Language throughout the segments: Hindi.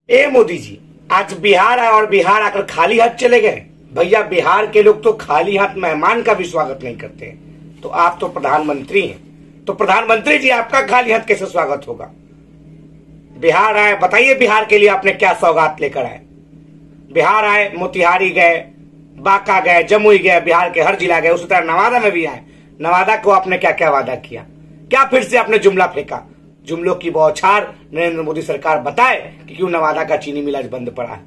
ए मोदी जी, आज बिहार आए और बिहार आकर खाली हाथ चले गए। भैया, बिहार के लोग तो खाली हाथ मेहमान का भी स्वागत नहीं करते हैं। तो आप तो प्रधानमंत्री हैं, तो प्रधानमंत्री जी आपका खाली हाथ कैसे स्वागत होगा? बिहार आए, बताइए बिहार के लिए आपने क्या सौगात लेकर आए? बिहार आए, मोतिहारी गए, बांका गए, जमुई गए, बिहार के हर जिला गए, उसी तरह नवादा में भी आए। नवादा को आपने क्या क्या वादा किया? क्या फिर से आपने जुमला फेंका? जुमलों की बौछार नरेंद्र मोदी सरकार बताए कि क्यों नवादा का चीनी मिल आज बंद पड़ा है।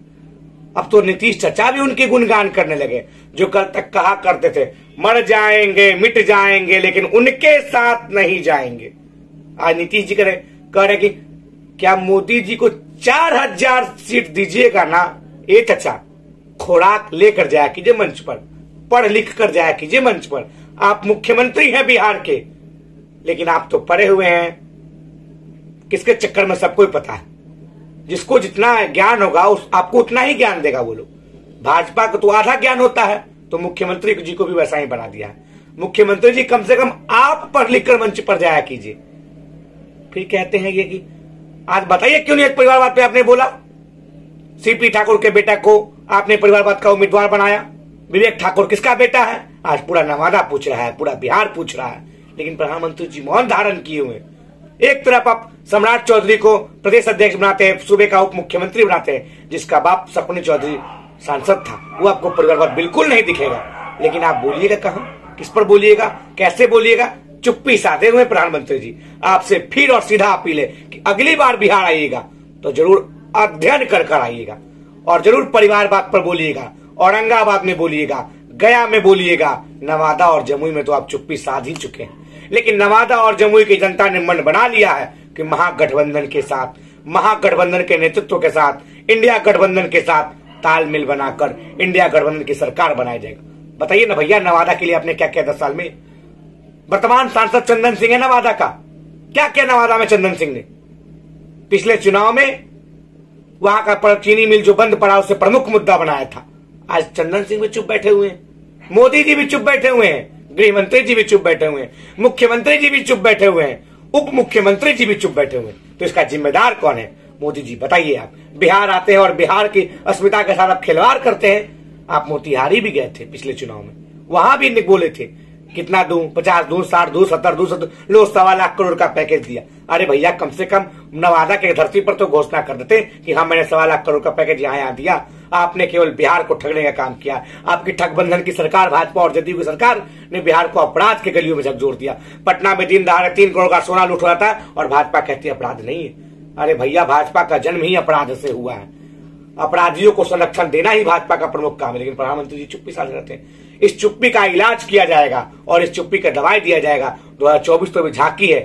अब तो नीतीश चाचा भी उनके गुणगान करने लगे, जो कल तक कहा करते थे मर जाएंगे मिट जाएंगे लेकिन उनके साथ नहीं जाएंगे। आज नीतीश जी कह रहे कि क्या मोदी जी को 4000 सीट दीजिएगा ना? ए चाचा, खुराक लेकर जाया कीजिए मंच पर, पढ़ लिख कर जाया कीजिए मंच पर। आप मुख्यमंत्री हैं बिहार के, लेकिन आप तो पढ़े हुए हैं। किसके चक्कर में सबको ही पता है, जिसको जितना ज्ञान होगा उस आपको उतना ही ज्ञान देगा वो लोग। भाजपा को तो आधा ज्ञान होता है, तो मुख्यमंत्री जी को भी वैसा ही बना दिया है। मुख्यमंत्री जी, कम से कम आप पढ़ लिख कर मंच पर जाया कीजिए। फिर कहते हैं ये कि आज बताइए क्यों नहीं एक परिवारवाद पे आपने बोला? सीपी ठाकुर के बेटा को आपने परिवारवाद का उम्मीदवार बनाया। विवेक ठाकुर किसका बेटा है? आज पूरा नवादा पूछ रहा है, पूरा बिहार पूछ रहा है, लेकिन प्रधानमंत्री जी मौन धारण किए हुए। एक तरफ आप सम्राट चौधरी को प्रदेश अध्यक्ष बनाते हैं, सूबे का उप मुख्यमंत्री बनाते हैं, जिसका बाप सपनी चौधरी सांसद था, वो आपको परिवारवाद बिल्कुल नहीं दिखेगा। लेकिन आप बोलिएगा कहाँ, किस पर बोलिएगा, कैसे बोलिएगा? चुप्पी साधे हुए प्रधानमंत्री जी, आपसे फिर और सीधा अपील है कि अगली बार बिहार आइएगा तो जरूर अध्ययन कर कर आइएगा और जरूर परिवारवाद पर बोलिएगा। औरंगाबाद में बोलिएगा, गया में बोलिएगा, नवादा और जमुई में तो आप चुप्पी साध ही चुके हैं। लेकिन नवादा और जमुई की जनता ने मन बना लिया है कि महागठबंधन के साथ, महागठबंधन के नेतृत्व के साथ, इंडिया गठबंधन के साथ तालमेल बनाकर इंडिया गठबंधन की सरकार बनाया जाएगा। बताइए ना भैया, नवादा के लिए आपने क्या किया 10 साल में? वर्तमान सांसद चंदन सिंह है नवादा का, क्या किया नवादा में चंदन सिंह ने? पिछले चुनाव में वहां का चीनी मिल जो बंद पड़ा उसे प्रमुख मुद्दा बनाया था। आज चंदन सिंह भी चुप बैठे हुए हैं, मोदी जी भी चुप बैठे हुए हैं, गृह मंत्री जी भी चुप बैठे हुए हैं, मुख्यमंत्री जी भी चुप बैठे हुए हैं, उप मुख्यमंत्री जी भी चुप बैठे हुए हैं। तो इसका जिम्मेदार कौन है? मोदी जी, बताइए। आप बिहार आते हैं और बिहार की अस्मिता के साथ आप खिलवाड़ करते हैं। आप मोतिहारी भी गए थे पिछले चुनाव में, वहां भी बोले थे कितना दूं, 50 दूं, 60 दूं, 70 दूं, लो 1.25 लाख करोड़ का पैकेज दिया। अरे भैया, कम से कम नवादा के धरती पर तो घोषणा कर देते कि हाँ मैंने 1.25 लाख करोड़ का पैकेज यहाँ दिया। आपने केवल बिहार को ठगने का काम किया। आपकी ठगबंधन की सरकार, भाजपा और जदयू की सरकार ने बिहार को अपराध के गलियों में झकझोर दिया। पटना में दिन दहाड़े 3 करोड़ का सोना लूट रहा था और भाजपा कहती है अपराध नहीं है। अरे भैया, भाजपा का जन्म ही अपराध से हुआ है। अपराधियों को संरक्षण देना ही भाजपा का प्रमुख काम है, लेकिन प्रधानमंत्री जी चुप्पी साध रहते हैं। इस चुप्पी का इलाज किया जाएगा और इस चुप्पी का दवाई दिया जाएगा। 2024 तो अभी झांकी है,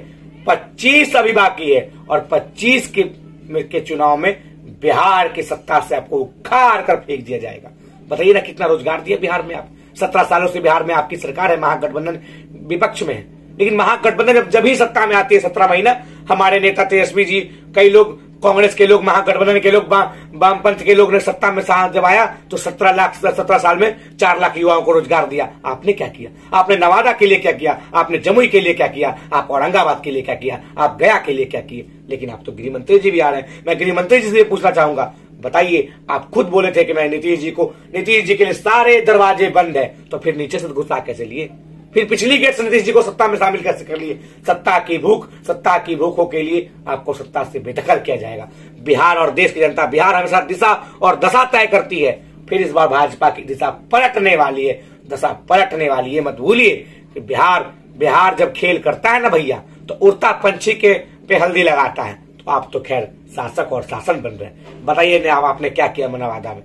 25 अभी बाकी है और 25 के चुनाव में बिहार की सत्ता से आपको उखाड़ कर फेंक दिया जाएगा। बताइए ना कितना रोजगार दिया बिहार में आप? 17 सालों से बिहार में आपकी सरकार है, महागठबंधन विपक्ष में है, लेकिन महागठबंधन जब ही सत्ता में आती है 17 महीना, हमारे नेता तेजस्वी जी, कई लोग कांग्रेस के लोग, महागठबंधन के लोग, वामपंथ के लोग ने सत्ता में जब आया तो 17 साल में 4 लाख युवाओं को रोजगार दिया। आपने क्या किया? आपने नवादा के लिए क्या किया? आपने जमुई के लिए क्या किया? आप औरंगाबाद के लिए क्या किया? आप गया के लिए क्या किए? लेकिन आप तो गृह मंत्री जी भी आ रहे हैं। मैं गृह मंत्री जी से पूछना चाहूंगा, बताइए, आप खुद बोले थे कि मैं नीतीश जी के लिए सारे दरवाजे बंद है, तो फिर नीचे से घुसा कैसे लिए? फिर पिछली गेट से नीतीश जी को सत्ता में शामिल कैसे कर लिए? सत्ता की भूखों के लिए आपको सत्ता से बेदखल किया जाएगा। बिहार और देश की जनता, बिहार हमेशा दिशा और दशा तय करती है। फिर इस बार भाजपा की दिशा पलटने वाली है, दशा पलटने वाली है। मत भूलिए कि बिहार जब खेल करता है ना भैया, तो उड़ता पंछी के पे हल्दी लगाता है। तो आप तो खैर शासक और शासन बन रहे हैं। बताइए ना आपने क्या किया नवादा में?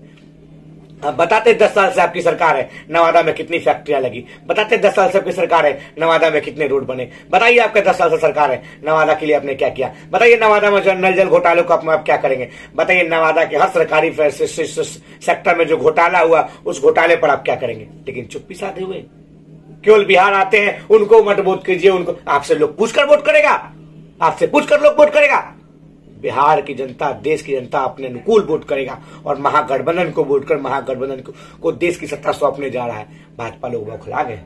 बताते 10 साल से आपकी सरकार है, नवादा में कितनी फैक्ट्रियां लगी? बताते 10 साल से आपकी सरकार है, नवादा में कितने रोड बने? बताइए, आपके 10 साल से सरकार है, नवादा के लिए आपने क्या किया? बताइए, नवादा में जो नल जल घोटाले को आप क्या करेंगे? बताइए, नवादा के हर सरकारी सेक्टर में जो घोटाला हुआ उस घोटाले पर आप क्या करेंगे? लेकिन चुप्पी साधे हुए, केवल बिहार आते हैं, उनको मत वोट कीजिए, उनको आपसे लोग पूछकर वोट करेगा, आपसे पूछकर लोग वोट करेगा। बिहार की जनता, देश की जनता अपने अनुकूल वोट करेगा और महागठबंधन को वोट कर महागठबंधन को देश की सत्ता सौंपने जा रहा है। भाजपा लोग बौखला गए।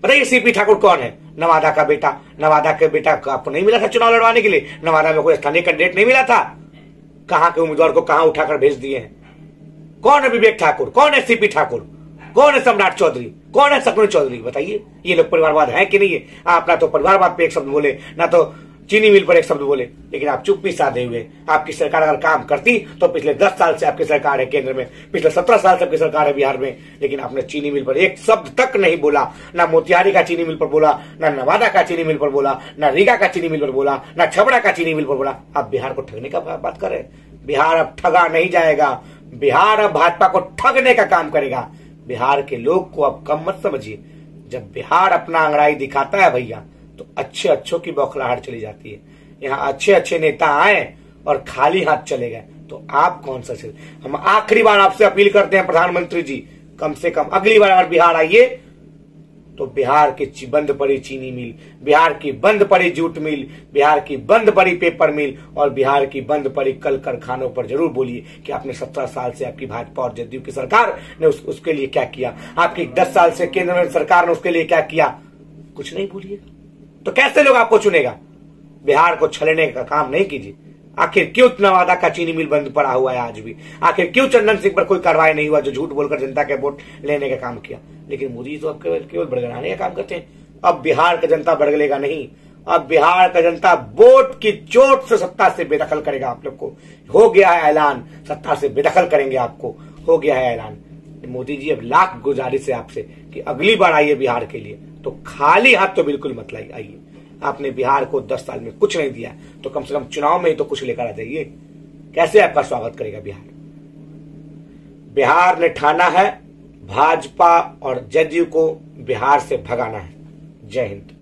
बताइए, सीपी ठाकुर कौन है? नवादा का बेटा। नवादा के बेटा आपको नहीं मिला था चुनाव लड़वाने के लिए? नवादा में कोई स्थानीय कैंडिडेट नहीं मिला था? कहां के उम्मीदवार को कहां उठाकर भेज दिए हैं। कौन है विवेक ठाकुर, कौन है सीपी ठाकुर, कौन है सम्राट चौधरी, कौन है शकुनी चौधरी, बताइए। ये लोग परिवारवाद है कि नहीं है? आप ना तो परिवारवाद पे एक शब्द बोले, ना तो चीनी मिल पर एक शब्द बोले, लेकिन आप चुप्पी साधे हुए। आपकी सरकार अगर काम करती तो पिछले 10 साल से आपकी सरकार है केंद्र में, पिछले 17 साल से आपकी सरकार है बिहार में, लेकिन आपने चीनी मिल पर एक शब्द तक नहीं बोला। ना मोतिहारी का चीनी मिल पर बोला, ना नवादा का चीनी मिल पर बोला, ना रीगा का चीनी मिल पर बोला, ना छबड़ा का चीनी मिल पर बोला। आप बिहार को ठगने का बात कर रहे हैं। बिहार अब ठगा नहीं जाएगा। बिहार अब भाजपा को ठगने का काम करेगा। बिहार के लोग को अब कम मत समझिए। जब बिहार अपना अंगड़ाई दिखाता है भैया, तो अच्छे अच्छों की बौखलाहट चली जाती है। यहाँ अच्छे अच्छे नेता आए और खाली हाथ चले गए, तो आप कौन सा चले। हम आखिरी बार आपसे अपील करते हैं प्रधानमंत्री जी, कम से कम अगली बार अगर बिहार आइए तो बिहार की बंद पड़ी चीनी मिल, बिहार की बंद पड़ी जूट मिल, बिहार की बंद पड़ी पेपर मिल और बिहार की बंद पड़ी कल कारखानों पर जरूर बोलिए कि आपने 17 साल से आपकी भाजपा और जदयू की सरकार ने उसके लिए क्या किया, आपकी 10 साल से केंद्र में सरकार ने उसके लिए क्या किया। कुछ नहीं भूलिएगा तो कैसे लोग आपको चुनेगा। बिहार को छलने का काम नहीं कीजिए। आखिर क्यों नवादा का चीनी मिल बंद पड़ा हुआ है आज भी? आखिर क्यों चंदन सिंह पर कोई कार्रवाई नहीं हुआ जो झूठ बोलकर जनता के वोट लेने का काम किया? लेकिन मोदी तो अब केवल बड़गड़ाने का काम करते हैं। अब बिहार का जनता बड़गलेगा नहीं। अब बिहार का जनता वोट की चोट से सत्ता से बेदखल करेगा। आप लोग को हो गया है ऐलान, सत्ता से बेदखल करेंगे आपको, हो गया है ऐलान। मोदी जी अब लाख गुजारिश है आपसे कि अगली बार आइए बिहार के लिए तो खाली हाथ तो बिल्कुल मत आइए। आपने बिहार को 10 साल में कुछ नहीं दिया, तो कम से कम चुनाव में ही तो कुछ लेकर आ जाइए। कैसे आपका स्वागत करेगा बिहार? बिहार ने ठाना है भाजपा और जदयू को बिहार से भगाना है। जय हिंद।